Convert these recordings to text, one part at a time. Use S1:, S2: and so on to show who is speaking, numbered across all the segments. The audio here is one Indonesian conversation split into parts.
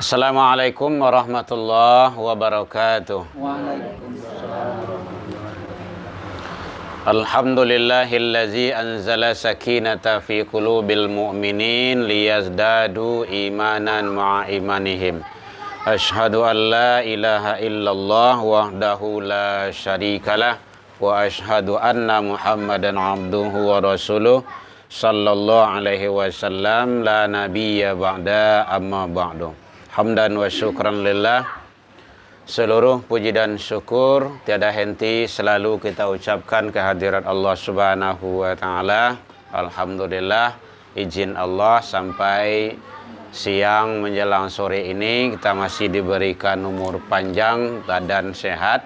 S1: Assalamualaikum warahmatullahi wabarakatuh. Alhamdulillahillazi anzala sakinata fi qulubil mu'minin liyazdadu imanan ma'a imanihim. Ashhadu an la ilaha illallah wahdahu la syarikalah wa ashhadu anna Muhammadan abduhu wa rasuluh sallallahu alaihi wasallam la nabiyya ba'da amma ba'du. Hamdan wa syukran lillah. Seluruh puji dan syukur tiada henti selalu kita ucapkan kehadirat Allah Subhanahu wa taala. Alhamdulillah, izin Allah sampai siang menjelang sore ini kita masih diberikan umur panjang, badan sehat,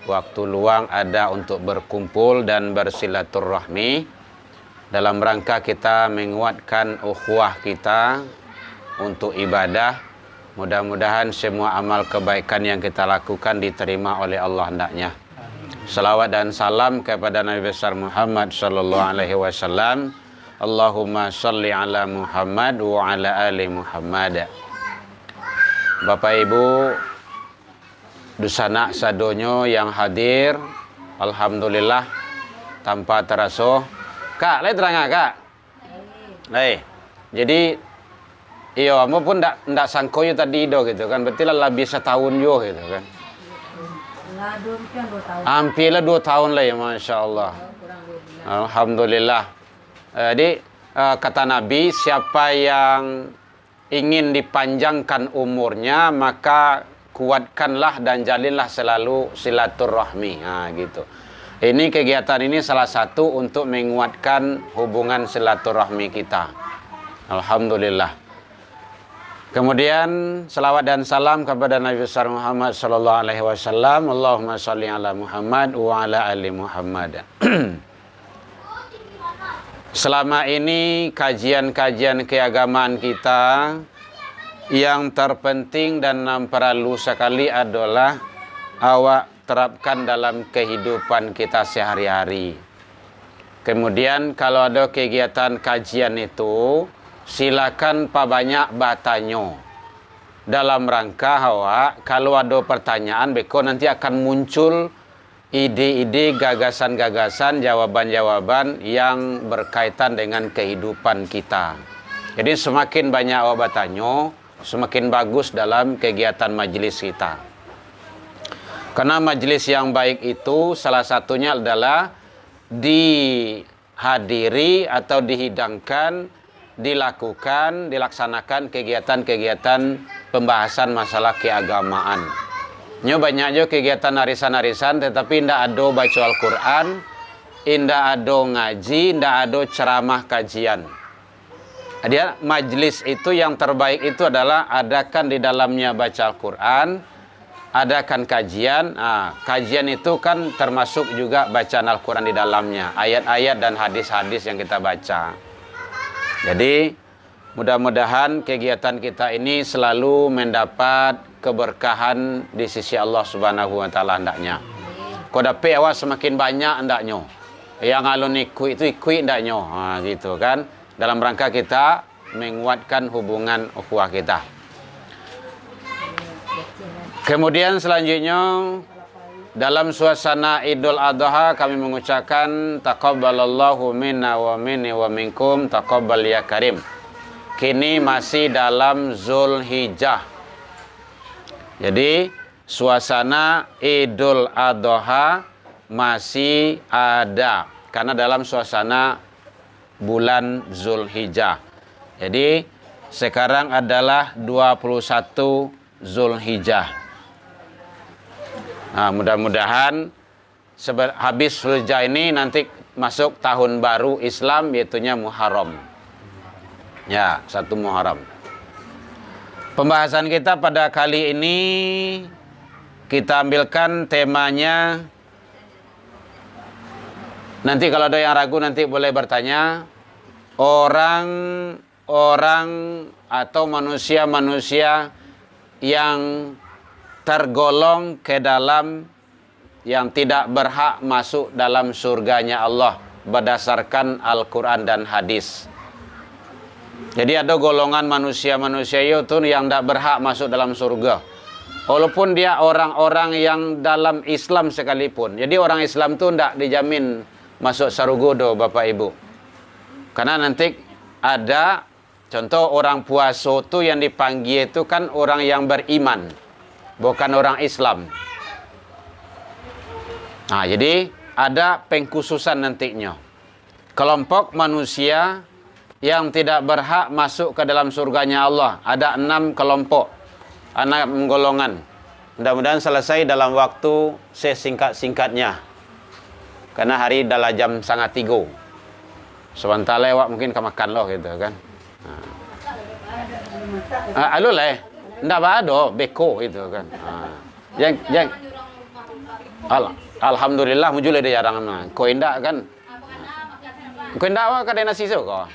S1: waktu luang ada untuk berkumpul dan bersilaturahmi dalam rangka kita menguatkan ukhuwah kita untuk ibadah. Mudah-mudahan semua amal kebaikan yang kita lakukan diterima oleh Allah hendaknya. Salawat dan salam kepada Nabi besar Muhammad sallallahu alaihi wasallam. Allahumma shalli ala Muhammad wa ala ali Muhammad. Bapak Ibu dusana sadonyo yang hadir, alhamdulillah tanpa terasa. Kak, leh terang Kak. Jadi iya, maupun ndak sangko yo tadi do gitu kan. Berarti lah lebih setahun yo gitu kan. Hampir 2 tahun lah ya, Masya Allah. Alhamdulillah. Jadi kata Nabi, siapa yang ingin dipanjangkan umurnya maka kuatkanlah dan jalinlah selalu silaturahmi. Nah, gitu. Ini kegiatan ini salah satu untuk menguatkan hubungan silaturahmi kita. Alhamdulillah. Kemudian selawat dan salam kepada Nabi besar Muhammad sallallahu alaihi wasallam. Allahumma shalli ala Muhammad wa ala ali Muhammad. Selama ini kajian-kajian keagamaan kita yang terpenting dan perlu sekali adalah awak terapkan dalam kehidupan kita sehari-hari. Kemudian kalau ada kegiatan kajian itu silakan Pak banyak bertanya dalam rangka awak kalau ada pertanyaan beko nanti akan muncul ide-ide, gagasan-gagasan, jawaban-jawaban yang berkaitan dengan kehidupan kita. Jadi semakin banyak awak bertanya, semakin bagus dalam kegiatan majelis kita. Karena majelis yang baik itu salah satunya adalah dihadiri atau dihidangkan, dilaksanakan kegiatan-kegiatan pembahasan masalah keagamaan. Banyak juga kegiatan arisan-arisan tetapi tidak ada baca Al-Quran, tidak ada ngaji, tidak ada ceramah kajian. Dia majlis itu yang terbaik itu adalah adakan di dalamnya baca Al-Quran, adakan kajian. Kajian itu kan termasuk juga bacaan Al-Quran di dalamnya, ayat-ayat dan hadis-hadis yang kita baca. Jadi mudah-mudahan kegiatan kita ini selalu mendapat keberkahan di sisi Allah Subhanahu wa taala hendaknya. Kau dapat awak semakin banyak hendaknya. Yang alun ikut itu ikut hendaknya. Gitu kan. Dalam rangka kita menguatkan hubungan ukhuwah kita. Kemudian selanjutnya dalam suasana Idul Adha kami mengucapkan taqabbalallahu minna wa minni wa minkum taqabbal ya karim. Kini masih dalam Zulhijjah. Jadi suasana Idul Adha masih ada karena dalam suasana bulan Zulhijjah. Jadi sekarang adalah 21 Zulhijjah. Mudah-mudahan habis Zulhijjah ini nanti masuk tahun baru Islam yaitunya Muharram. Ya, 1 Muharram. Pembahasan kita pada kali ini kita ambilkan temanya. Nanti kalau ada yang ragu nanti boleh bertanya. Orang atau manusia-manusia yang tergolong ke dalam yang tidak berhak masuk dalam surganya Allah berdasarkan Al-Quran dan hadis. Jadi ada golongan manusia-manusia itu yang tidak berhak masuk dalam surga. Walaupun dia orang-orang yang dalam Islam sekalipun. Jadi orang Islam itu tidak dijamin masuk surga, Bapak Ibu. Karena nanti ada contoh orang puasa itu yang dipanggil itu kan orang yang beriman, bukan orang Islam. Nah, jadi ada pengkhususan nantinya. Kelompok manusia yang tidak berhak masuk ke dalam surganya Allah. Ada 6 kelompok, 6 golongan. Mudah-mudahan selesai dalam waktu sesingkat-singkatnya. Karena hari adalah jam 2:30. Sebentar lewat mungkin makan loh gitu kan. Alo lah, ndak ada beko itu kan. Yang alhamdulillah muncul ada jarang ko indak kan. Ko indak wa kada nasi kok.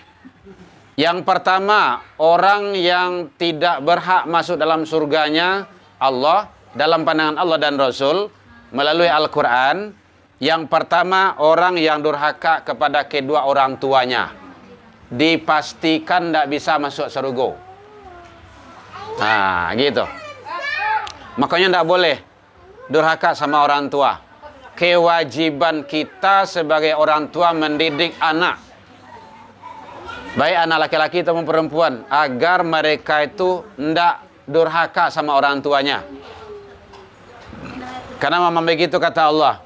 S1: Yang pertama, orang yang tidak berhak masuk dalam surganya Allah, dalam pandangan Allah dan Rasul, melalui Al-Quran. Yang pertama, orang yang durhaka kepada kedua orang tuanya. Dipastikan tidak bisa masuk surga. Nah, gitu. Makanya tidak boleh durhaka sama orang tua. Kewajiban kita sebagai orang tua mendidik anak. Baik anak laki-laki atau perempuan, agar mereka itu tidak durhaka sama orang tuanya. Karena memang begitu kata Allah.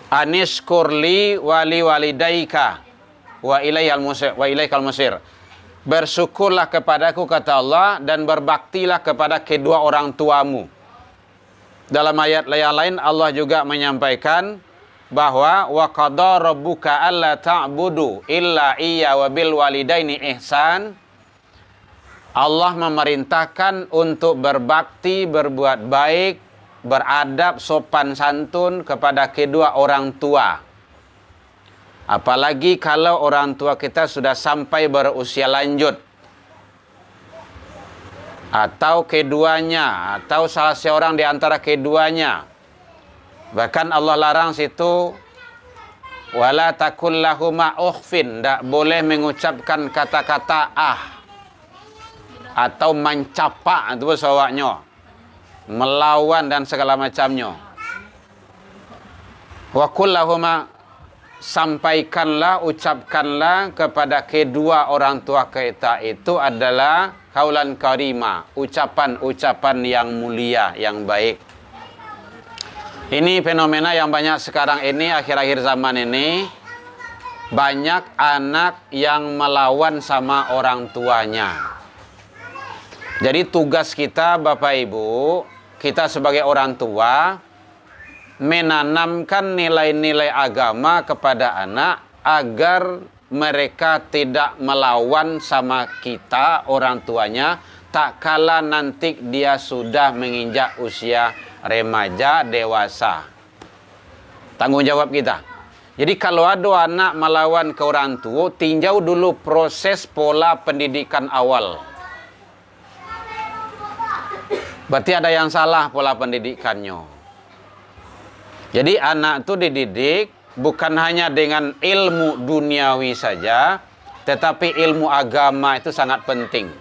S1: Anishkurli wali walidaika wa ilaikal musir. Bersyukurlah kepadaku kata Allah dan berbaktilah kepada kedua orang tuamu. Dalam ayat yang lain Allah juga menyampaikan bahwa wa qada rabbuka alla ta'budu illa iyya wa bil walidaini ihsan. Allah memerintahkan untuk berbakti, berbuat baik, beradab, sopan santun kepada kedua orang tua. Apalagi kalau orang tua kita sudah sampai berusia lanjut. Atau keduanya, atau salah seorang di antara keduanya. Bahkan Allah larang situ wala takul lahuma ukhfin, tidak boleh mengucapkan kata-kata atau mencapak itu sawaknya, melawan dan segala macamnya. Wa qul lahuma, sampaikanlah, ucapkanlah kepada kedua orang tua kita itu adalah qaulan karima, ucapan-ucapan yang mulia, yang baik. Ini fenomena yang banyak sekarang ini, akhir-akhir zaman ini. Banyak anak yang melawan sama orang tuanya. Jadi tugas kita Bapak Ibu, kita sebagai orang tua, menanamkan nilai-nilai agama kepada anak, agar mereka tidak melawan sama kita, orang tuanya, tak kala nanti dia sudah menginjak usia remaja, dewasa. Tanggung jawab kita. Jadi kalau ada anak melawan ke orang tua, tinjau dulu proses pola pendidikan awal. Berarti ada yang salah pola pendidikannya. Jadi anak itu dididik bukan hanya dengan ilmu duniawi saja, tetapi ilmu agama itu sangat penting.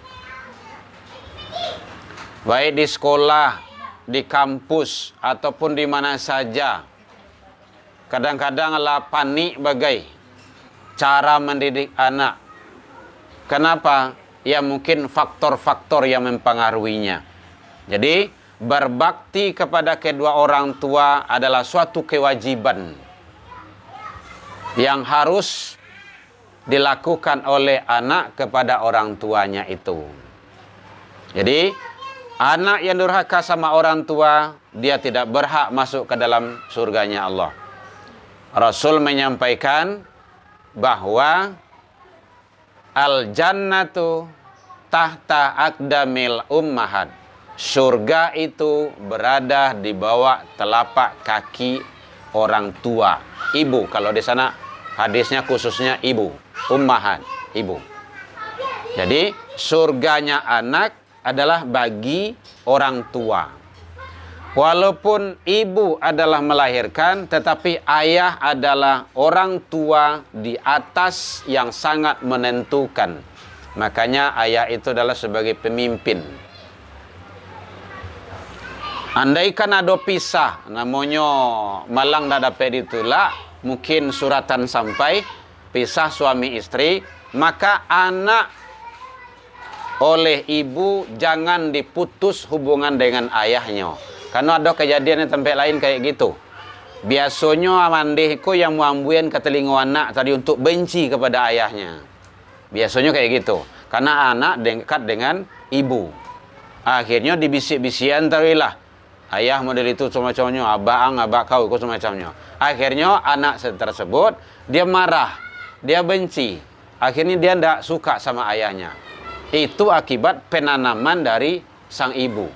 S1: Baik di sekolah, di kampus, ataupun di mana saja. Kadang-kadang lah panik bagai cara mendidik anak. Kenapa? Ya mungkin faktor-faktor yang mempengaruhinya. Jadi berbakti kepada kedua orang tua adalah suatu kewajiban yang harus dilakukan oleh anak kepada orang tuanya itu. Jadi anak yang durhaka sama orang tua, dia tidak berhak masuk ke dalam surganya Allah. Rasul menyampaikan bahwa al-jannatu tahta aqdamil ummahat. Surga itu berada di bawah telapak kaki orang tua. Ibu, kalau di sana hadisnya khususnya ibu, ummahat, ibu. Jadi surganya anak adalah bagi orang tua. Walaupun ibu adalah melahirkan, tetapi ayah adalah orang tua di atas yang sangat menentukan. Makanya ayah itu adalah sebagai pemimpin. Andaikan ada pisah, namanya malang tak dapat ditolak, mungkin suratan sampai, pisah suami istri, maka anak oleh ibu jangan diputus hubungan dengan ayahnya. Karena ada kejadian di tempat lain kayak gitu. Biasanya mandihku yang muambuin ke telinga anak tadi untuk benci kepada ayahnya. Biasanya kayak gitu. Karena anak dekat dengan ibu. Akhirnya dibisik-bisikan tawilah. Ayah model itu semacamnya, abang, abak kau, itu semacamnya. Akhirnya anak tersebut, dia marah. Dia benci. Akhirnya dia tidak suka sama ayahnya. Itu akibat penanaman dari sang ibu.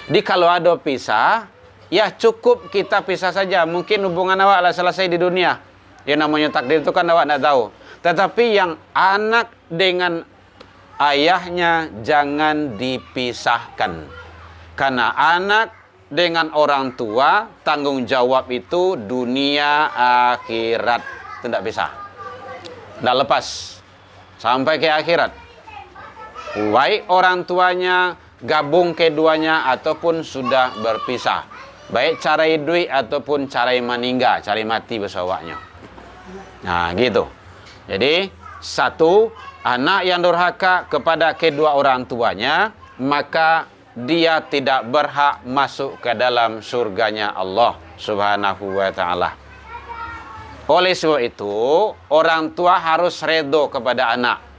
S1: Jadi kalau ada pisah, ya cukup kita pisah saja. Mungkin hubungan awak lah selesai di dunia. Yang namanya takdir itu kan awak tidak tahu. Tetapi yang anak dengan ayahnya jangan dipisahkan. Karena anak dengan orang tua, tanggung jawab itu dunia akhirat. Itu tidak bisa. Tidak lepas. Sampai ke akhirat. Baik orang tuanya gabung keduanya ataupun sudah berpisah. Baik cara hidup ataupun cara meninggal, cara mati bersawaknya. Nah, gitu. Jadi, satu, anak yang durhaka kepada kedua orang tuanya, maka dia tidak berhak masuk ke dalam surganya Allah Subhanahu wa ta'ala. Oleh sebab itu, orang tua harus redha kepada anak.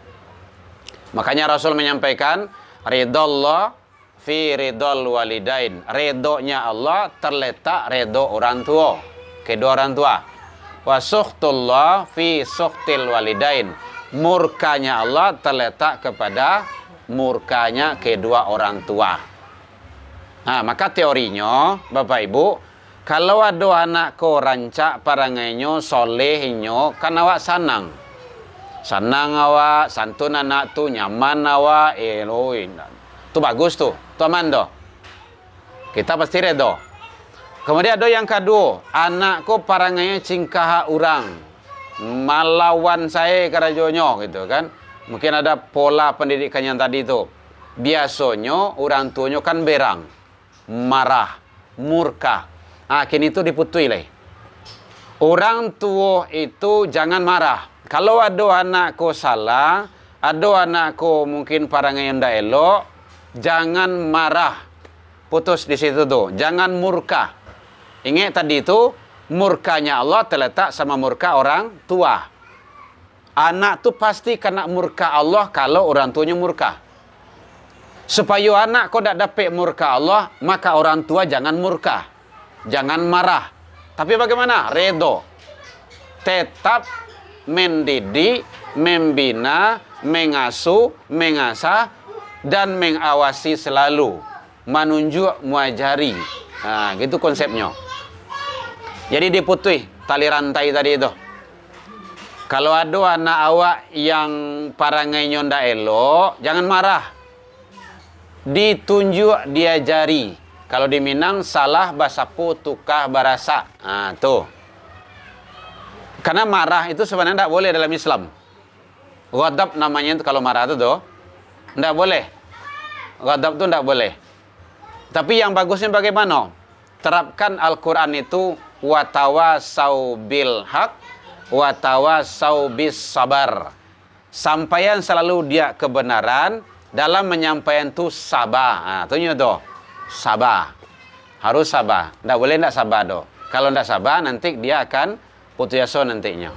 S1: Makanya Rasul menyampaikan, ridallah fi ridal walidain. Redonya Allah terletak redo orang tua, kedua orang tua. Wa sukhtullah fi sukhtil walidain. Murkanya Allah terletak kepada murkanya kedua orang tua. Nah, maka teorinya, Bapak Ibu, kalau ada anak ko rancak parangainya, solehnya, kan awak sanang. Sanang awak, santun anak tu, nyaman awak, tu bagus tu, tu aman doh. Kita pasti redo. Kemudian ada yang kedua, anakku parangainya cingkah orang, malawan saya kerajonyo gitu kan. Mungkin ada pola pendidikan yang tadi itu. Biasanya orang tuanya kan berang, marah, murka. Kini itu diputui lah. Orang tua itu jangan marah. Kalau ada anakku salah, ada anakku mungkin parangai yang tidak elok, jangan marah. Putus di situ tuh. Jangan murka. Ingat tadi itu, murkanya Allah terletak sama murka orang tua. Anak tuh pasti kena murka Allah kalau orang tuanya murka. Supaya anak kau tidak dapat murka Allah, maka orang tua jangan murka. Jangan marah. Tapi bagaimana? Redo. Tetap mendidik, membina, mengasuh, mengasah, dan mengawasi selalu. Menunjuk, muajari. Nah, gitu konsepnya. Jadi diputih tali rantai tadi itu. Kalau ada anak awak yang parangainya ndak elok, jangan marah. Ditunjuk, diajari. Kalau di Minang, salah basapu tukah barasa. Nah, tuh. Karena marah itu sebenarnya tidak boleh dalam Islam. Ghadab namanya itu kalau marah itu tuh. Tidak boleh. Ghadab itu tidak boleh. Tapi yang bagusnya bagaimana? Terapkan Al-Quran itu watawasau bil haq, watawasau bis sabar. Sampaian selalu dia kebenaran, dalam menyampaikan itu sabar. Nah, itu tuh. Sabar. Harus sabar. Tidak boleh tidak sabar doh. Kalau tidak sabar nanti dia akan putus asa nantinya.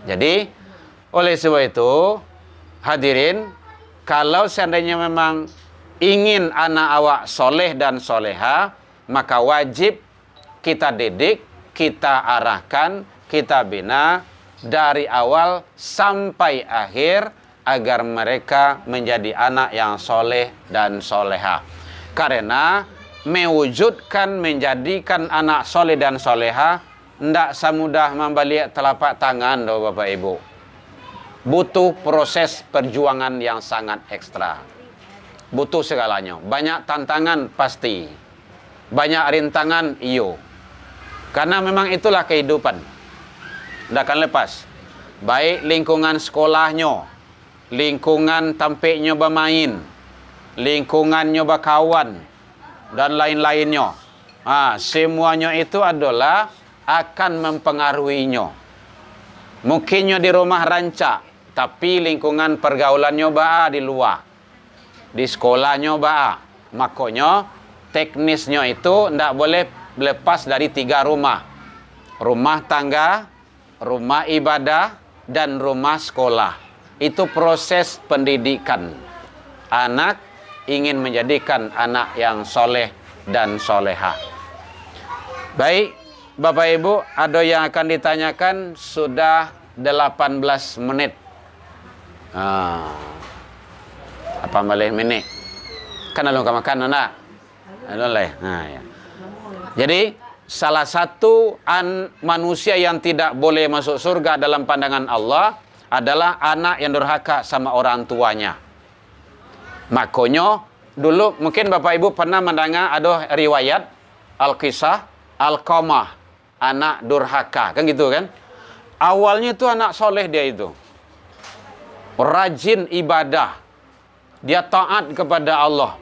S1: Jadi oleh sebab itu hadirin, kalau seandainya memang ingin anak awak soleh dan soleha, maka wajib kita didik, kita arahkan, kita bina dari awal sampai akhir agar mereka menjadi anak yang soleh dan soleha. Karena mewujudkan, menjadikan anak soleh dan soleha tidak semudah membalik telapak tangan doh Bapak Ibu. Butuh proses perjuangan yang sangat ekstra. Butuh segalanya. Banyak tantangan pasti. Banyak rintangan iyo. Karena memang itulah kehidupan. Tidak akan lepas. Baik lingkungan sekolahnya, lingkungan tempat nyoba main, lingkungan nyoba kawan, dan lain-lainnya. Semuanya itu adalah akan mempengaruhinya. Mungkinnya di rumah rancak, tapi lingkungan pergaulannya ba di luar. Di sekolahnya ba. Makanya teknisnya itu tidak boleh lepas dari 3 rumah. Rumah tangga, rumah ibadah, dan rumah sekolah. Itu proses pendidikan. Anak ingin menjadikan anak yang soleh dan solehah. Baik, Bapak Ibu, ada yang akan ditanyakan. Sudah 18 menit. Apa boleh menit? Kan lalu makan anak. Boleh. Ya. Jadi salah satu manusia yang tidak boleh masuk surga dalam pandangan Allah adalah anak yang durhaka sama orang tuanya. Makanya dulu mungkin Bapak Ibu pernah mendengar ada riwayat Al-Qisah Al-Qamah, anak durhaka, kan gitu kan? Awalnya itu anak soleh dia itu, rajin ibadah, dia taat kepada Allah,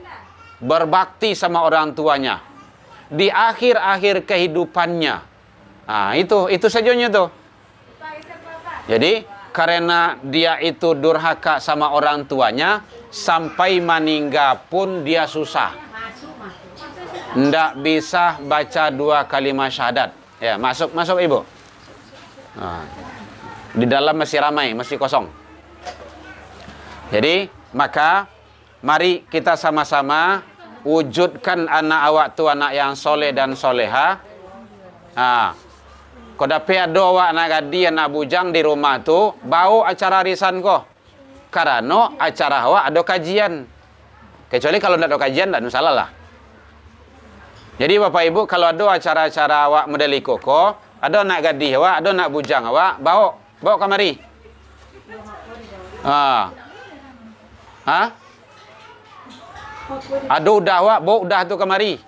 S1: berbakti sama orang tuanya. Di akhir-akhir kehidupannya, itu sajanya tuh. Jadi karena dia itu durhaka sama orang tuanya, sampai meninggal pun dia susah. Ndak bisa baca 2 kalimat syahadat. Ya, masuk Ibu. Di dalam masih ramai, masih kosong. Jadi, maka mari kita sama-sama wujudkan anak awak tu anak yang soleh dan soleha. Kau dapat ada awak anak gadi, anak bujang di rumah tu, bau acara arisan kau. Karena acara awak ada kajian. Kecuali kalau tidak ada kajian, tidak ada salah lah. Jadi Bapak Ibu, kalau ada acara-acara awak medali koko, ada anak gadis awak, ada anak bujang awak, bawa kamari. Ada udah awak, bawa udah tu kamari.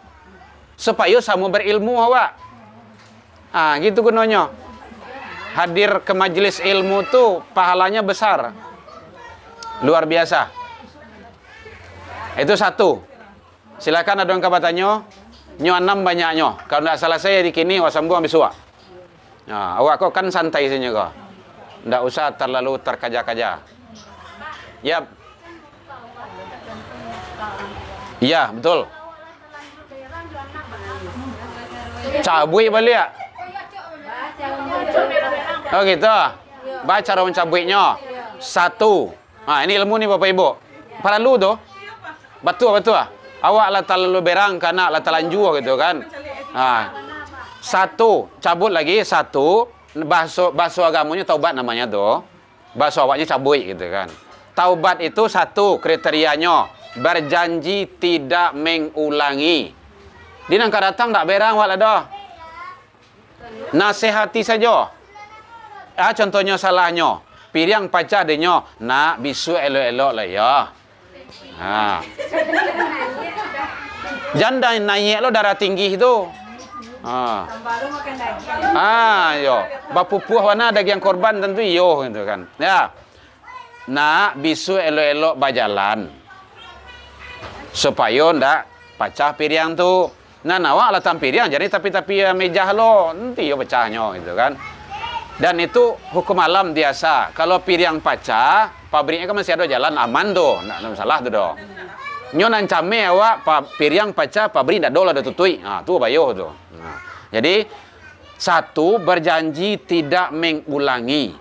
S1: Supaya sama berilmu awak. Gitu gunanya. Hadir ke majelis ilmu tu pahalanya besar. Luar biasa. Itu satu. Silakan ada yang kabatannya. Nyo 6 banyaknya. Kalau tidak salah saya di kini wasambu ambil suak. Awak kok kan santai saja kok. Tidak usah terlalu terkaja-kaja. Ya. Iya, betul. Cabui balik. Oh gitu. Baca cara mencabuinya. 1. Ini ilmu nih Bapak Ibu. Perlu tu. Betul. Awak lah terlalu berang karena lah terlanjur gitu kan. 1, cabut lagi 1. Bahasa agamanya taubat namanya tuh. Bahasa awaknya cabut gitu kan. Taubat itu 1 kriterianya, berjanji tidak mengulangi. Dia nak datang tak berang awak lah dah. Nasihati saja. Contohnya salahnya, pirang pacar dia nak bisu elok-elok lah ya. Janda naik lo darah tinggi itu. Yo. Bapupuh wana daging korban tentu yo gitu kan. Ya. Nak bisu elok-elok bajalan. Supaya ndak pecah piring tu. Awak lah tampiriang jadi tapi meja lo nanti yo pecahnya gitu kan. Dan itu hukum alam biasa. Kalau piring pecah, pabriknya kan masih ada jalan aman tuh, nggak ada masalah tuh doh. Nyo nancame awak piring pecah, pabrik ndak dola ada tutui. Tu bayo tuh. Jadi 1 berjanji tidak mengulangi.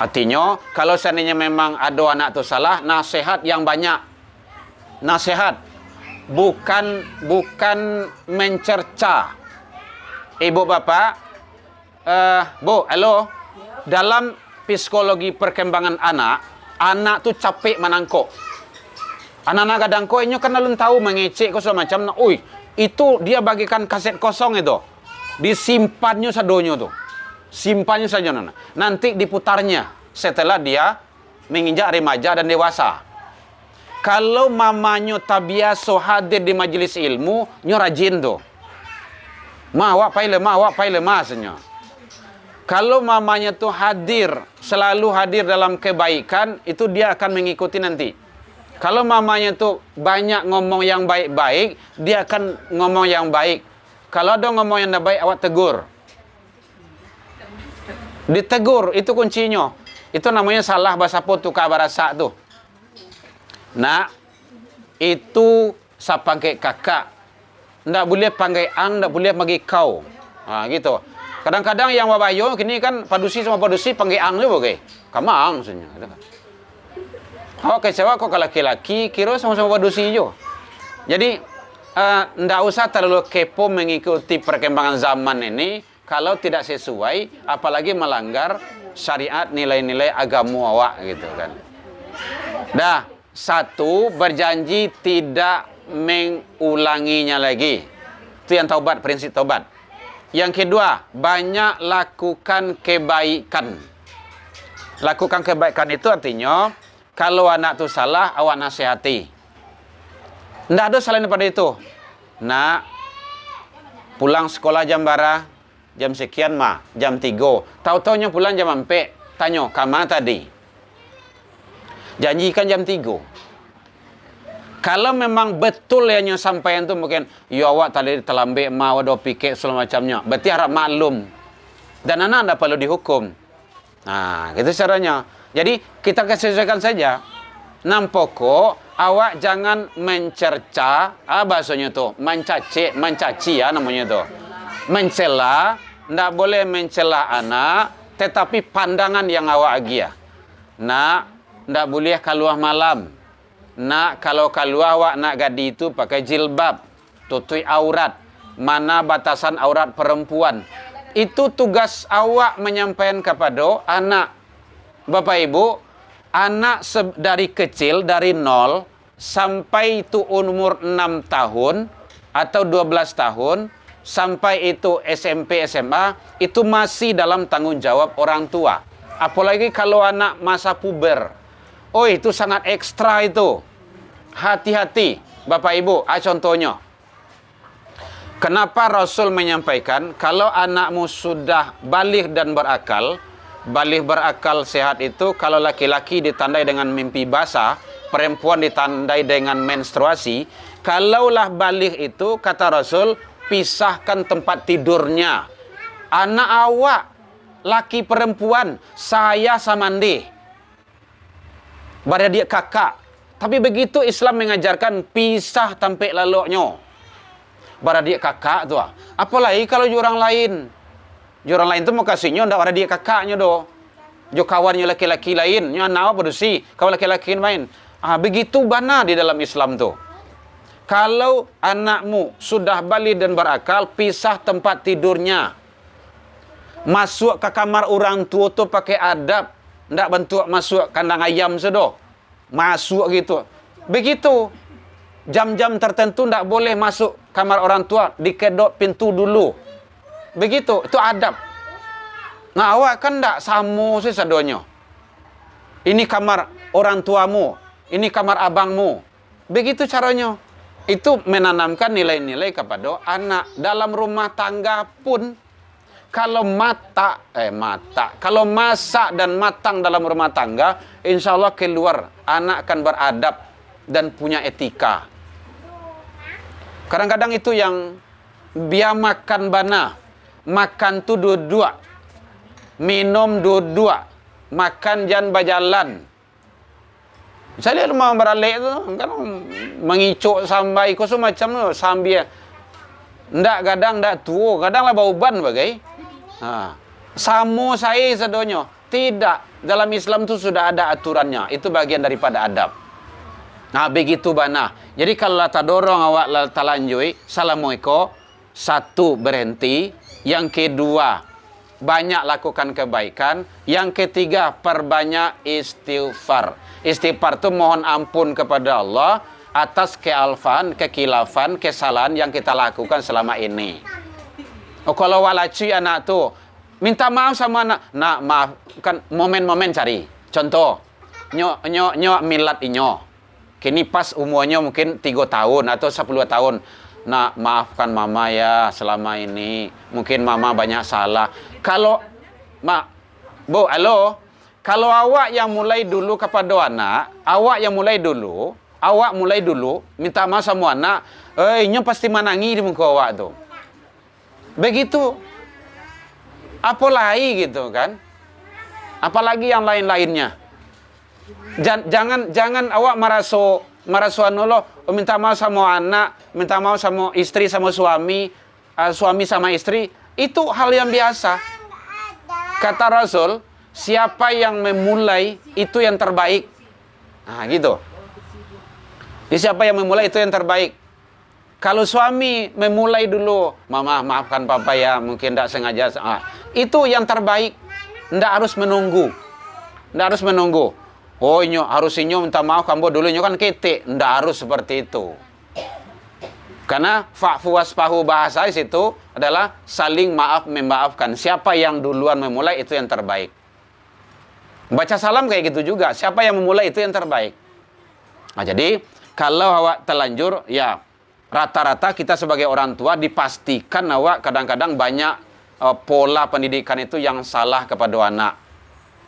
S1: Artinya kalau seandainya memang ada anak tu salah, nasihat yang banyak. Nasihat bukan mencerca. Ibu bapak, Bu, halo. Dalam psikologi perkembangan anak tu capek menangkok. Anak-anak kadang kau ini kan lalu tahu mengecek kau semacam, itu dia bagikan kaset kosong itu, disimpannya sadonyo tuh, simpannya saja nanti diputarnya setelah dia menginjak remaja dan dewasa. Kalau mamanya tak biasa hadir di majelis ilmu, nyo rajin tuh, awak pai lemah senyo. Kalau mamanya tuh hadir selalu hadir dalam kebaikan, itu dia akan mengikuti nanti. Kalau mamanya tuh banyak ngomong yang baik-baik, dia akan ngomong yang baik. Kalau ada ngomong yang tidak baik, awak tegur. Ditegur, itu kuncinya. Itu namanya salah bahasa tukar barasa tuh. Nak, itu saya panggil kakak. Ndak boleh panggil ang, ndak boleh panggil kau. Gitu. Kadang-kadang yang wabayo, kini kan padusi sama padusi panggil ang juga, okay? Kamang, maksudnya. Awak kecewa kok laki-laki, kira sama-sama padusi juga. Jadi, ndak usah terlalu kepo mengikuti perkembangan zaman ini, kalau tidak sesuai, apalagi melanggar syariat, nilai-nilai agama awak, gitu kan. Dah, satu, berjanji tidak mengulanginya lagi. Itu yang taubat, prinsip taubat. Yang kedua, banyak lakukan kebaikan. Lakukan kebaikan itu artinya, kalau anak tu salah, awak nasihati. Tidak ada selain daripada itu. Nak, pulang sekolah jam berapa? Jam sekian mah, jam 3. Tahu-taunya pulang jam 4. Tanya, kama tadi? Janjikan jam 3. Kalau memang betul yang sampaian tu mungkin, ya awak tadi terlambat mau ada pikir segala macamnya. Berarti harap maklum. Dan anak tidak perlu dihukum. Nah, gitu caranya. Jadi, kita sesuaikan saja. Nampoko, awak jangan mencerca, bahasanya tu, mencaci ya namanya tu. Mencela, tidak boleh mencela anak, tetapi pandangan yang awak agia. Nak, tidak boleh keluar malam. Nak, kalau keluar awak nak gadi itu pakai jilbab, tutui aurat, mana batasan aurat perempuan. Itu tugas awak menyampaikan kepada anak. Bapak Ibu, anak dari kecil, dari 0 sampai itu umur 6 tahun atau 12 tahun, sampai itu SMP, SMA, itu masih dalam tanggung jawab orang tua. Apalagi kalau anak masa puber. Oh, itu sangat ekstra itu. Hati-hati, Bapak Ibu. Contohnya, kenapa Rasul menyampaikan, kalau anakmu sudah balik dan berakal, balik berakal sehat itu, kalau laki-laki ditandai dengan mimpi basah, perempuan ditandai dengan menstruasi, kalaulah balik itu, kata Rasul, pisahkan tempat tidurnya. Anak awak, laki perempuan, saya sama mandi. Baradia kakak. Tapi begitu Islam mengajarkan pisah tampik laloknya. Baradia kakak tu. Apalagi kalau orang lain. Orang lain tu mau kasihnya ndak baradia kakaknya do. Jo kawannya laki-laki lain, nya anak apa si? Kawan laki-laki main. Begitu bana di dalam Islam tu. Kalau anakmu sudah balik dan berakal, pisah tempat tidurnya. Masuk ke kamar orang tua tu pakai adab. Ndak bentuk masuk kandang ayam sedo. Masuk gitu. Begitu. Jam-jam tertentu ndak boleh masuk kamar orang tua. Dikedok pintu dulu. Begitu. Itu adab. Nah, awak kan ndak sama sih sadonyo. Ini kamar orang tuamu. Ini kamar abangmu. Begitu caranya. Itu menanamkan nilai-nilai kepada anak. Dalam rumah tangga pun, kalau kalau masak dan matang dalam rumah tangga, insya Allah keluar anak akan beradab dan punya etika. Kadang-kadang itu yang biar makan bana, makan tu dua-dua, minum dua-dua, makan jangan berjalan. Saya lihat rumah beralik tu kan mengicuk sampai kosong macam tu sambil ndak kadang ndak tua, kadang lah bau ban bagai. Samo saya sedonyo. Tidak. Dalam Islam tu sudah ada aturannya. Itu bagian daripada adab. Nah, begitu bana. Jadi kalau tak dorong awak talanjui, Assalamualaikum. 1, berhenti. Yang kedua, banyak lakukan kebaikan. Yang ketiga, perbanyak istighfar. Istighfar tu mohon ampun kepada Allah atas kealfan, kekilafan, kesalahan yang kita lakukan selama ini. Kalau walaci anak tu minta maaf sama anak, nak maaf kan momen-momen cari. Contoh, nyok milat inyo. Kini pas umurnya mungkin 3 tahun atau 10 tahun. Nak maafkan mama ya selama ini. Mungkin mama banyak salah. Kalau Bu, halo. kalau awak yang mulai dulu kepada anak, awak mulai dulu minta maaf sama anak, nyo pasti menangi di muka awak tuh. Begitu. Apalagi gitu kan? Apalagi yang lain-lainnya. Jangan awak merasa lo minta maaf sama anak, minta maaf sama istri sama suami, suami sama istri, itu hal yang biasa. Kata Rasul, siapa yang memulai itu yang terbaik. Nah, gitu. Jadi siapa yang memulai itu yang terbaik. Kalau suami memulai dulu, mama maafkan papa ya, mungkin tidak sengaja. Itu yang terbaik. Tidak harus menunggu. Tidak harus menunggu. Oh, harus minta maaf kamu dulu, kan ketik. Tidak harus seperti itu. Karena fa'fu wasfahu bahasa di situ adalah saling maaf memaafkan. Siapa yang duluan memulai itu yang terbaik. Baca salam kayak gitu juga. Siapa yang memulai itu yang terbaik. Nah, jadi kalau awak terlanjur, ya rata-rata kita sebagai orang tua dipastikan awak kadang-kadang banyak pola pendidikan itu yang salah kepada anak.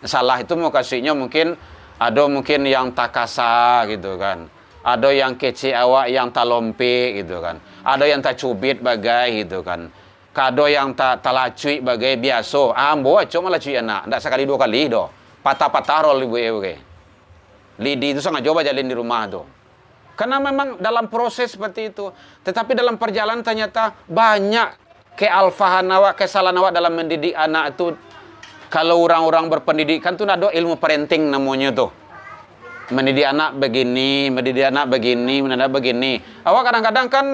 S1: Salah itu mau kasihnya mungkin ada mungkin yang tak kasar gitu kan. Ada yang kece awak yang tak lompe gitu kan. Ada yang tak cubit bagai gitu kan. Kado yang tak lacui bagai biasa. Ambo cuma lacui anak. Ndak sekali dua kali doh. Patah-patah rol ibu oke. Lidi itu sangat coba jalin di rumah tuh. Karena memang dalam proses seperti itu. Tetapi dalam perjalanan ternyata banyak kealfahan awak, kesalahan awak dalam mendidik anak itu. Kalau orang-orang berpendidikan tuh ada ilmu parenting namanya tuh. Mendidik anak begini, mendidik anak begini, mendidik anak begini. Awak kadang-kadang kan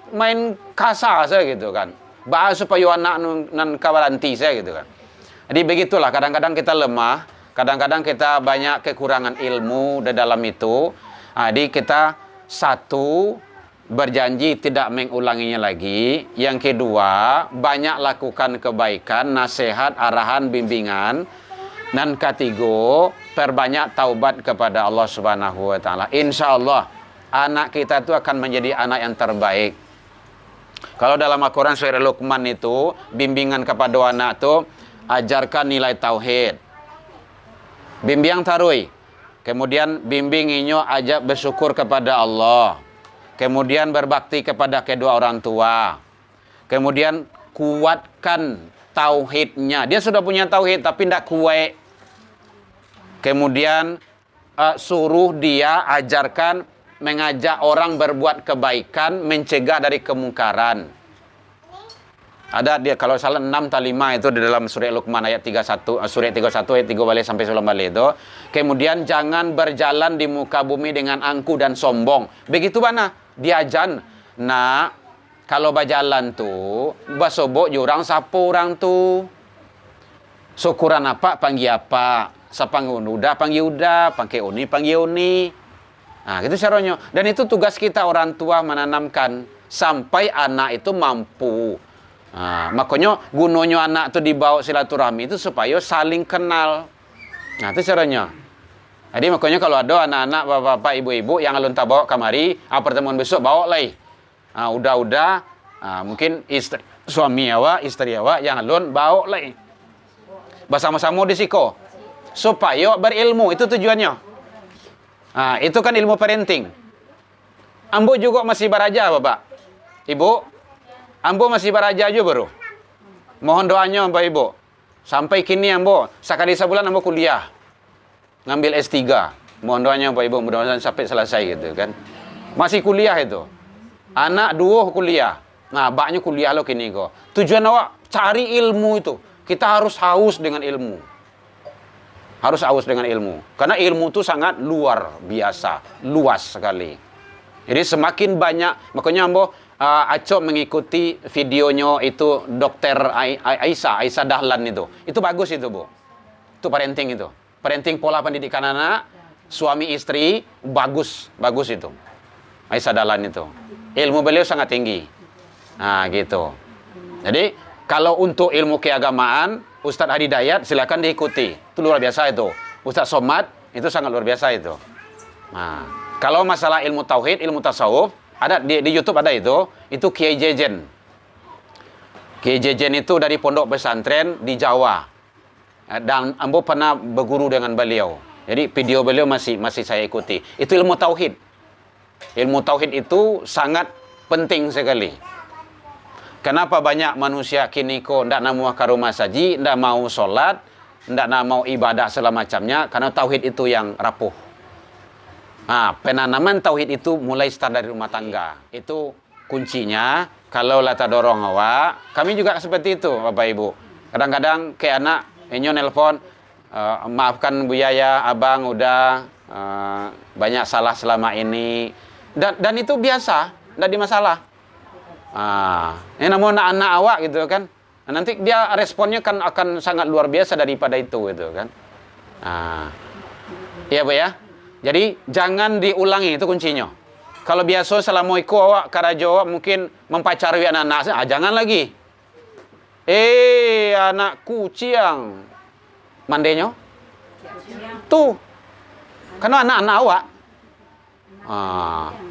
S1: main kasar saya gitu kan. Bahas supaya anak nan kawaranti saya gitu kan. Jadi begitulah kadang-kadang kita lemah, kadang-kadang kita banyak kekurangan ilmu di dalam itu. Jadi kita satu berjanji tidak mengulanginya lagi. Yang kedua, banyak lakukan kebaikan, nasihat, arahan, bimbingan. Dan ketiga, perbanyak taubat kepada Allah Subhanahu wa taala. Insya Allah anak kita itu akan menjadi anak yang terbaik. Kalau dalam Al-Qur'an surah Luqman itu, bimbingan kepada anak itu ajarkan nilai tauhid. Bimbing tarui. Kemudian bimbing inyo ajak bersyukur kepada Allah. Kemudian berbakti kepada kedua orang tua. Kemudian kuatkan tauhidnya. Dia sudah punya tauhid tapi tidak kuat. Kemudian suruh dia ajarkan mengajak orang berbuat kebaikan, mencegah dari kemungkaran. Ada dia kalau salah 6 atau 5 itu di dalam surah Luqman ayat 31, surah 31 ayat 3 balik sampai 9 balik itu. Kemudian jangan berjalan di muka bumi dengan angku dan sombong. Begitu mana? Diajan. Nah, kalau berjalan tuh, basobok jurang sapu orang tuh. Syukuran apa panggil apa? Sapang udah panggil udah, panggil uni panggil uni. Nah, gitu caranya. Dan itu tugas kita orang tua menanamkan sampai anak itu mampu. Nah, makanya gunanya anak itu dibawa silaturahmi itu supaya saling kenal. Nah, itu caranya. Jadi makanya kalau ada anak-anak, bapak-bapak, ibu-ibu yang alun tak bawa kamari, pertemuan besok bawa lagi. Nah, udah, mungkin suami awak, istri awak yang alun bawa lagi. Bersama-sama di siko. Supaya berilmu, itu tujuannya. Nah, itu kan ilmu parenting. Ambo juga masih beraja, Bapak. Ibu, Ambo masih beraja aja baru. Mohon doanya Bapak Ibu. Sampai kini Ambo, sekali sebulan Ambo kuliah. Ngambil S3. Mohon doanya Bapak Ibu, mudah-mudahan sampai selesai gitu kan. Masih kuliah itu. Anak dua kuliah. Nah, baknya kuliah lo kini kok. Tujuan awak cari ilmu itu. Kita harus haus dengan ilmu. Harus haus dengan ilmu. Karena ilmu itu sangat luar biasa. Luas sekali. Jadi semakin banyak. Makanya Ambo Acok mengikuti videonya itu Dr. Aisyah Dahlan itu. Itu bagus itu Bu. Itu parenting itu. Parenting pola pendidikan anak. Suami istri. Bagus. Bagus itu. Aisyah Dahlan itu. Ilmu beliau sangat tinggi. Nah gitu. Jadi kalau untuk ilmu keagamaan. Ustadz Hadi Dayat silakan diikuti. Itu luar biasa itu. Ustadz Somad itu sangat luar biasa itu. Nah, kalau masalah ilmu tauhid, ilmu tasawuf, ada di YouTube ada itu Kiai Jejen. Kiai Jejen itu dari pondok pesantren di Jawa. Dan ambo pernah berguru dengan beliau. Jadi video beliau masih saya ikuti. Itu ilmu tauhid. Ilmu tauhid itu sangat penting sekali. Kenapa banyak manusia kini kok ndak mau ke rumah saji, ndak mau sholat, ndak mau ibadah segala macamnya, karena tauhid itu yang rapuh. Penanaman tauhid itu mulai start dari rumah tangga. Itu kuncinya. Kalau lata dorong awak, kami juga seperti itu, Bapak Ibu. Kadang-kadang kayak anak, enyo nelpon, maafkan Bu Yaya, abang udah banyak salah selama ini. Dan itu biasa, ndak di masalah. Ini namun anak-anak awak gitu kan. Nanti dia responnya kan akan sangat luar biasa daripada itu gitu kan. Iya Bu ya. Jadi jangan diulangi, itu kuncinya. Kalau biasa assalamualaikum awak karajo awak mungkin mempacari anak-anak, jangan lagi. Anak kucing. Mandenya? Tuh. Karena anak-anak awak.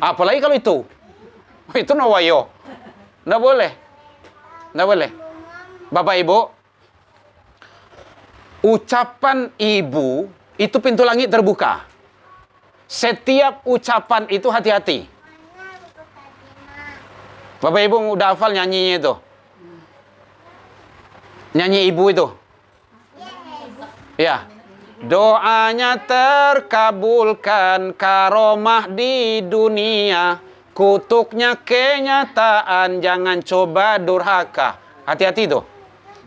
S1: Apalagi kalau itu. Itu nawayo. Nggak boleh. Nggak boleh. Bapak Ibu, ucapan ibu itu pintu langit terbuka. Setiap ucapan itu hati-hati. Bapak Ibu udah hafal nyanyinya itu? Nyanyi ibu itu? Ya. Doanya terkabulkan, karomah di dunia, kutuknya kenyataan, jangan coba durhaka. Hati-hati tuh.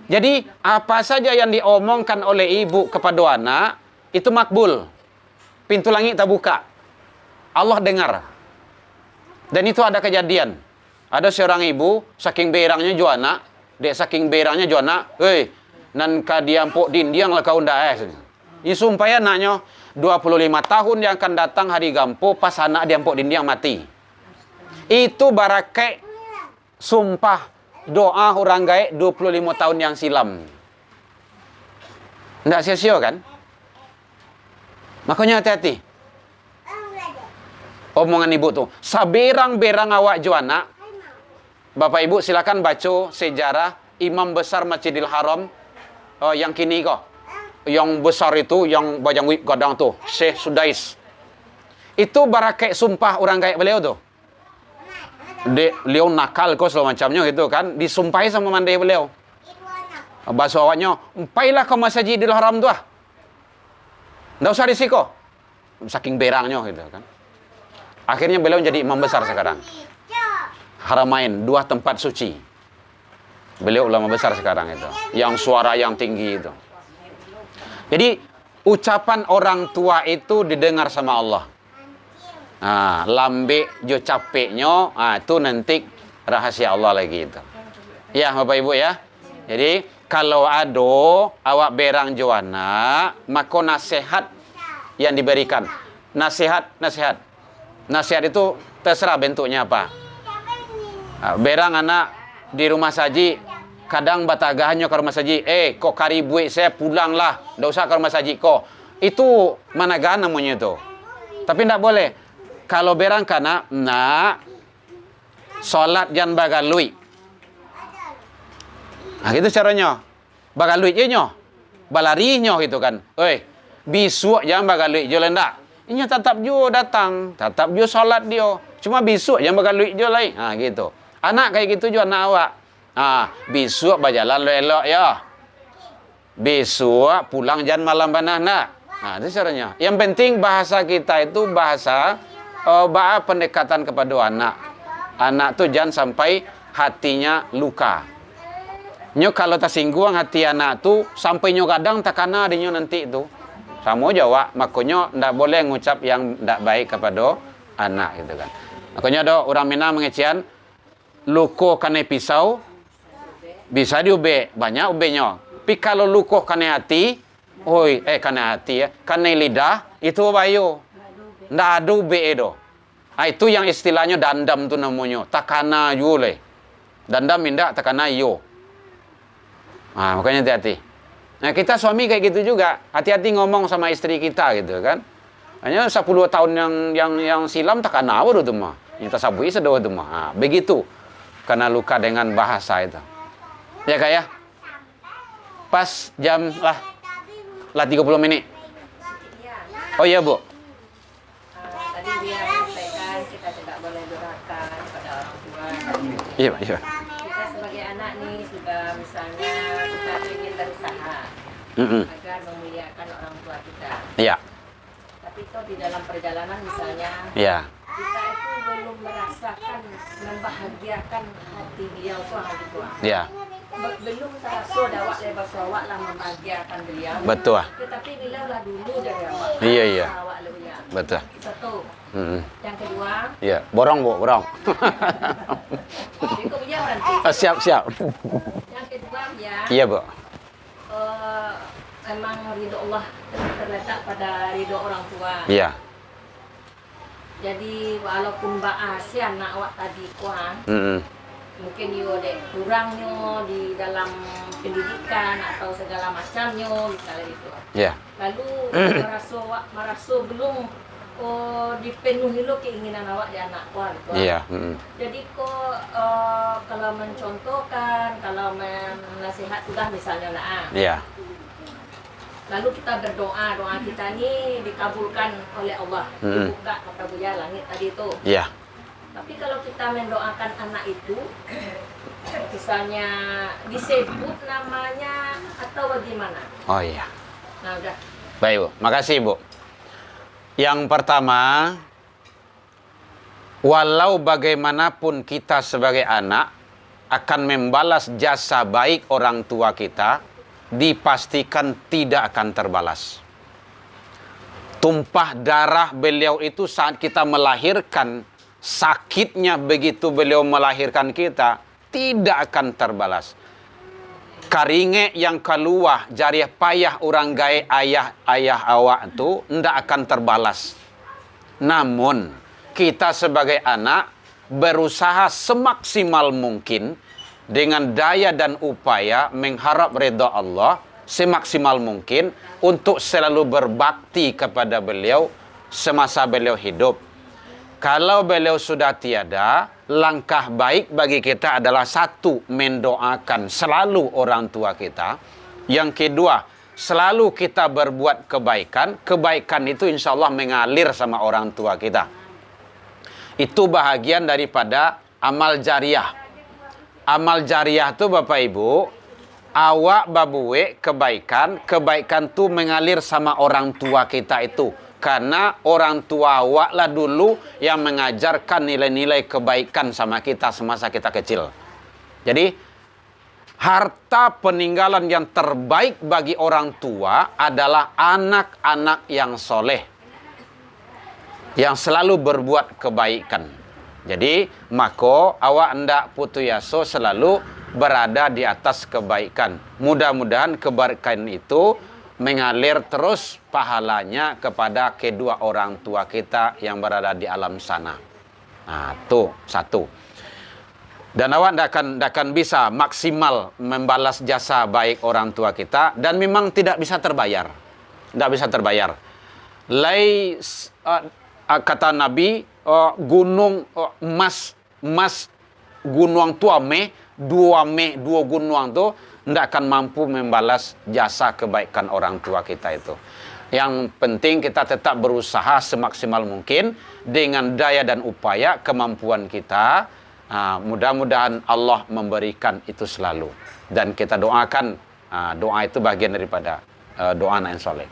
S1: Jadi apa saja yang diomongkan oleh ibu kepada anak itu makbul. Pintu langit terbuka. Allah dengar. Dan itu ada kejadian. Ada seorang ibu saking berangnya jo anak, dek saking berangnya jo anak, nan ka diampok dindiang lah kau ndak sumpah anaknya 25 tahun yang akan datang hari gampo pas anak diampok dindiang mati. Itu barakai sumpah doa orang gaek 25 tahun yang silam. Nggak sia-sia kan? Makanya hati-hati. Omongan ibu tuh. Saberang-berang awak juana. Bapak Ibu silakan baca sejarah imam besar Masjidil Haram yang kini kok. Yang besar itu, yang bajang wik gadang tuh. Syekh Sudais. Itu barakai sumpah orang kayak beliau tuh. Beliau nakal kok segala macamnya gitu kan. Disumpahi sama mandai beliau. Bahasa awaknya, empailah ke Masjidil Haram tuh. Nggak usah risiko. Saking berangnya gitu kan. Akhirnya beliau jadi imam besar sekarang. Haramain, 2 tempat suci. Beliau ulama besar sekarang itu. Yang suara yang tinggi itu. Jadi ucapan orang tua itu didengar sama Allah. Lambe jo capeknya, itu nanti rahasia Allah lagi itu. Ya Bapak Ibu ya. Jadi kalau ada awak berang joana, maka nasihat yang diberikan. Nasihat itu terserah bentuknya apa. Berang anak di rumah saji, kadang batagahannya ke rumah saji, kok karibui saya pulanglah, ndak usah ke rumah saji kok. Itu managan namanya itu. Tapi ndak boleh. Kalau berang kana, sholat jangan bagalui. Gitu caranya. Bagalui nya, balarinya gitu kan. Besok jangan bagalui jo lendak. Inya tetap jo datang, tetap jo sholat dia. Cuma besok jangan bagalui jo lain. Gitu. Anak kayak gitu jo anak awak. Besok berjalan elok ya. Besok pulang jangan malam banah nak. Itu caranya. Yang penting bahasa kita itu bahasa pendekatan kepada anak. Anak tuh jangan sampai hatinya luka. Nyo kalau tersinggung hati anak tuh sampai nyo kadang takana dinyo nanti itu. Sama Jawa, makanya ndak boleh ngucap yang ndak baik kepada anak gitu kan. Makanya ada orang Minang mengecian luko kane pisau bisa diube, banyak ubenya. Tapi kalau luko kane hati, kane hati ya, kane lidah itu bayo. Ndak ada ube itu. Itu yang istilahnya dandam tuh namanya. Takana yule. Dandam indak takana yo. Makanya hati-hati. Nah, kita suami kayak gitu juga. Hati-hati ngomong sama istri kita gitu kan. Hanya 10 tahun yang silam takana apa tuh mah. Nyata sabui sedoa tuh mah. Begitu. Karena luka dengan bahasa itu. Ya kayak pas jam lah Lah 30 menit. Oh iya, Bu.
S2: Tadi dia sampaikan kita tidak boleh durhaka pada orang tua.
S1: Iya, Pak. Iya.
S2: Kita sebagai anak nih sudah misalnya kita ingin berusaha agar memuliakan orang tua kita.
S1: Iya.
S2: Tapi kok di dalam perjalanan misalnya
S1: Iya.
S2: kita itu belum merasakan membahagiakan hati beliau tuh hati tua.
S1: Iya.
S2: Belum terasa dawak lepas awak lah membahagiakan beliau.
S1: Betul.
S2: Tetapi beliau lah dulu dari awak.
S1: Iya, iya.
S2: Awak lebih.
S1: Betul.
S2: Satu.
S1: Mm-mm.
S2: Yang kedua,
S1: Iya, borong, Bu, borong.
S2: jadi kau punya berhenti.
S1: Siap, siap.
S2: Yang kedua ya,
S1: Iya, Bu.
S2: memang ridho Allah terletak pada ridho orang tua.
S1: Iya.
S2: Jadi walaupun si anak awak tadi kuat,
S1: Mm-mm.
S2: mungkin yo dek kurangnya di dalam pendidikan atau segala macamnya misalnya itu.
S1: Iya.
S2: Lalu merasa belum dipenuhi lo keinginan awak di anak kuat.
S1: Iya. Mm-mm.
S2: Jadi kok kalau mencontohkan, kalau menasihat sudah misalnya lah.
S1: Iya.
S2: Lalu kita berdoa, doa kita ini dikabulkan oleh Allah. Dibuka mata buaya langit tadi itu.
S1: Iya.
S2: Tapi kalau kita mendoakan anak itu, misalnya disebut namanya atau bagaimana?
S1: Oh iya.
S2: Nah udah.
S1: Baik, Bu. Makasih, Bu. Yang pertama, walau bagaimanapun kita sebagai anak akan membalas jasa baik orang tua kita, dipastikan tidak akan terbalas. Tumpah darah beliau itu saat kita melahirkan, sakitnya begitu beliau melahirkan kita, tidak akan terbalas. Karinge yang keluar jariah payah orang gaya ayah awak itu tidak akan terbalas. Namun kita sebagai anak berusaha semaksimal mungkin dengan daya dan upaya mengharap redha Allah semaksimal mungkin untuk selalu berbakti kepada beliau semasa beliau hidup. Kalau beliau sudah tiada, langkah baik bagi kita adalah satu, mendoakan selalu orang tua kita. Yang kedua, selalu kita berbuat kebaikan. Kebaikan itu insya Allah mengalir sama orang tua kita. Itu bahagian daripada amal jariah. Amal jariah itu Bapak Ibu, awak babuwe kebaikan, kebaikan itu mengalir sama orang tua kita itu. Karena orang tua awak lah dulu yang mengajarkan nilai-nilai kebaikan sama kita semasa kita kecil. Jadi, harta peninggalan yang terbaik bagi orang tua adalah anak-anak yang soleh. Yang selalu berbuat kebaikan. Jadi, maka awak hendak putu yaso selalu berada di atas kebaikan. Mudah-mudahan kebaikan itu mengalir terus pahalanya kepada kedua orang tua kita yang berada di alam sana. Nah, itu satu. Dan awak tidak akan bisa maksimal membalas jasa baik orang tua kita dan memang tidak bisa terbayar. Tidak bisa terbayar. Kata Nabi, gunung emas gunung tua dua gunung tu tidak akan mampu membalas jasa kebaikan orang tua kita itu. Yang penting kita tetap berusaha semaksimal mungkin dengan daya dan upaya kemampuan kita. Mudah-mudahan Allah memberikan itu selalu. Dan kita doakan, doa itu bagian daripada doa anak yang soleh.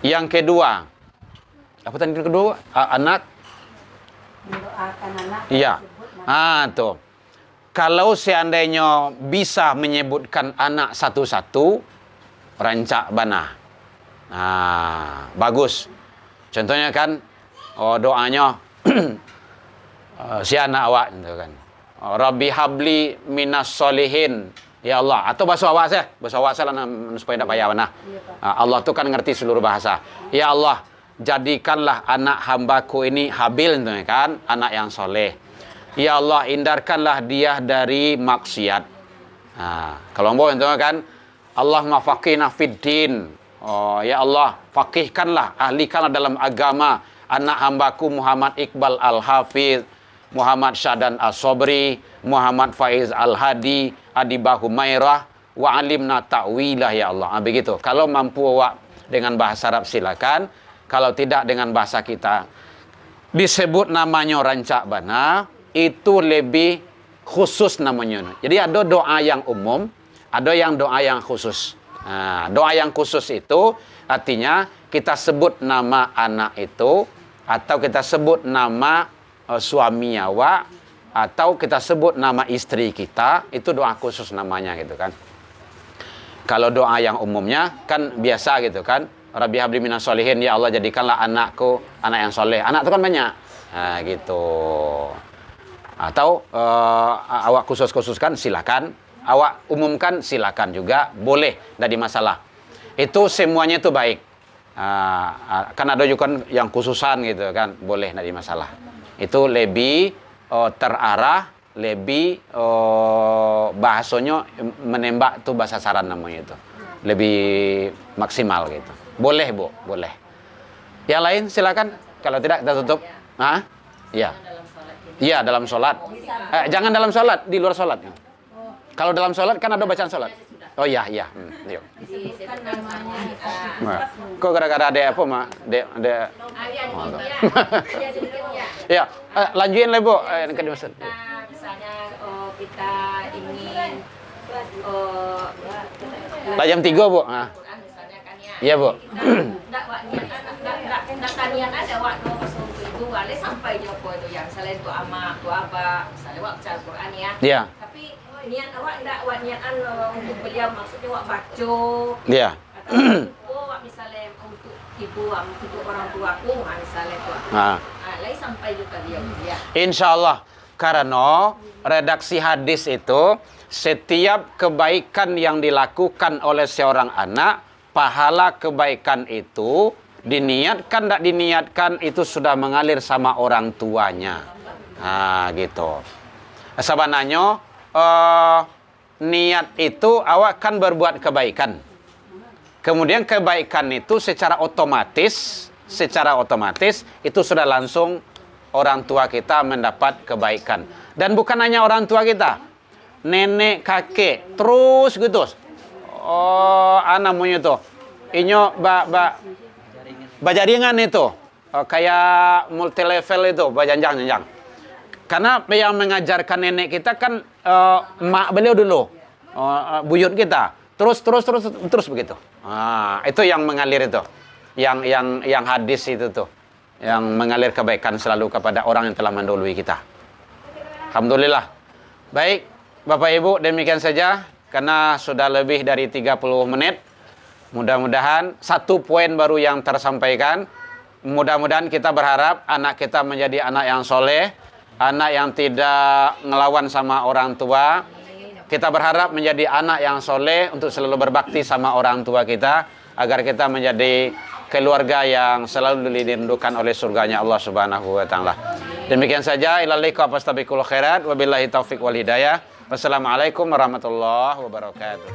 S1: Yang kedua, apa tadi kedua? Anak?
S2: Mendoakan anak.
S1: Iya. Tuh. Kalau seandainya bisa menyebutkan anak satu-satu, rancak bana. Bagus. Contohnya kan, doanya si anak awak gitu kan. Rabbi habli minas solihin. Ya Allah. Atau bahasa awak saya. Bahasa awak saya supaya tidak payah mana. Allah tuh kan ngerti seluruh bahasa. Ya Allah, jadikanlah anak hambaku ini habil gitu kan. Anak yang soleh. Ya Allah, hindarkanlah dia dari maksiat. Kalau mau itu kan, Allah mafaqihna fiddin. Ya Allah, faqihkanlah, ahlikanlah dalam agama anak hambaku Muhammad Iqbal Al-Hafiz, Muhammad Syadan As-Sobri, Muhammad Faiz Al-Hadi, Adibah Humairah, wa alimna ta'wilah ya Allah. Begitu. Kalau mampu awak dengan bahasa Arab silakan. Kalau tidak dengan bahasa kita. Disebut namanya rancak bana, itu lebih khusus namanya. Jadi ada doa yang umum, ada yang doa yang khusus. Nah, doa yang khusus itu artinya kita sebut nama anak itu, atau kita sebut nama suami awak, atau kita sebut nama istri kita, itu doa khusus namanya gitu kan. Kalau doa yang umumnya kan biasa gitu kan. Rabbi habli minas sholihin, ya Allah jadikanlah anakku anak yang soleh. Anak itu kan banyak. Nah gitu. Atau awak khusus-khususkan silakan. Awak umumkan silakan juga. Boleh, tidak ada masalah. Itu semuanya itu baik. Kan ada juga yang khususan gitu kan. Boleh, tidak ada masalah. Itu lebih terarah, lebih bahasanya menembak tuh bahasa saran namanya itu. Lebih maksimal gitu. Boleh, Bu, boleh. Yang lain silakan. Kalau tidak kita tutup. Hah? Iya. Iya, dalam sholat. Jangan dalam sholat, di luar sholat. Kalau dalam sholat kan ada bacaan sholat. Oh iya, iya. Yuk. Kok gara-gara ada apa, Mak? Ya, lanjutin lah, Bu. Yang dimaksud.
S2: Misalnya kita ingin
S1: jam 3, Bu. Nah.
S2: misalnya kan ya.
S1: Iya, Bu.
S2: Enggak niat ada waktu itu wale sampai joko itu yang selain tu ama, tu aba, misalnya wak baca Al-Qur'an ya.
S1: Iya.
S2: Tapi niat awak enggak wak niatan untuk beliau maksudnya wak baca.
S1: Iya.
S2: Atau wak misalnya untuk ibu, untuk orang tuaku, misalnya tu. Lain sampai juga dia.
S1: Insyaallah. Karena redaksi hadis itu setiap kebaikan yang dilakukan oleh seorang anak, pahala kebaikan itu diniatkan tidak diniatkan itu sudah mengalir sama orang tuanya. Nah, gitu. Sebenarnya niat itu awak kan berbuat kebaikan. Kemudian kebaikan itu secara otomatis itu sudah langsung orang tua kita mendapat kebaikan. Dan bukan hanya orang tua kita, nenek, kakek, terus gitu. Namanya tuh, inyo bajaringan itu, kayak multi level itu, bajanjang. Karena yang mengajarkan nenek kita kan mak beliau dulu, buyut kita, terus begitu. Itu yang mengalir itu, yang hadis itu tuh, yang mengalir kebaikan selalu kepada orang yang telah mendahului kita. Alhamdulillah. Baik, Bapak Ibu, demikian saja karena sudah lebih dari 30 menit. Mudah-mudahan satu poin baru yang tersampaikan. Mudah-mudahan kita berharap anak kita menjadi anak yang soleh, anak yang tidak ngelawan sama orang tua. Kita berharap menjadi anak yang soleh untuk selalu berbakti sama orang tua kita, agar kita menjadi keluarga yang selalu dirindukan oleh surganya Allah Subhanahu wa taala. Demikian saja, ilal liqa fastabiqul khairat wabillahi taufik wal hidayah. Wassalamualaikum warahmatullahi wabarakatuh.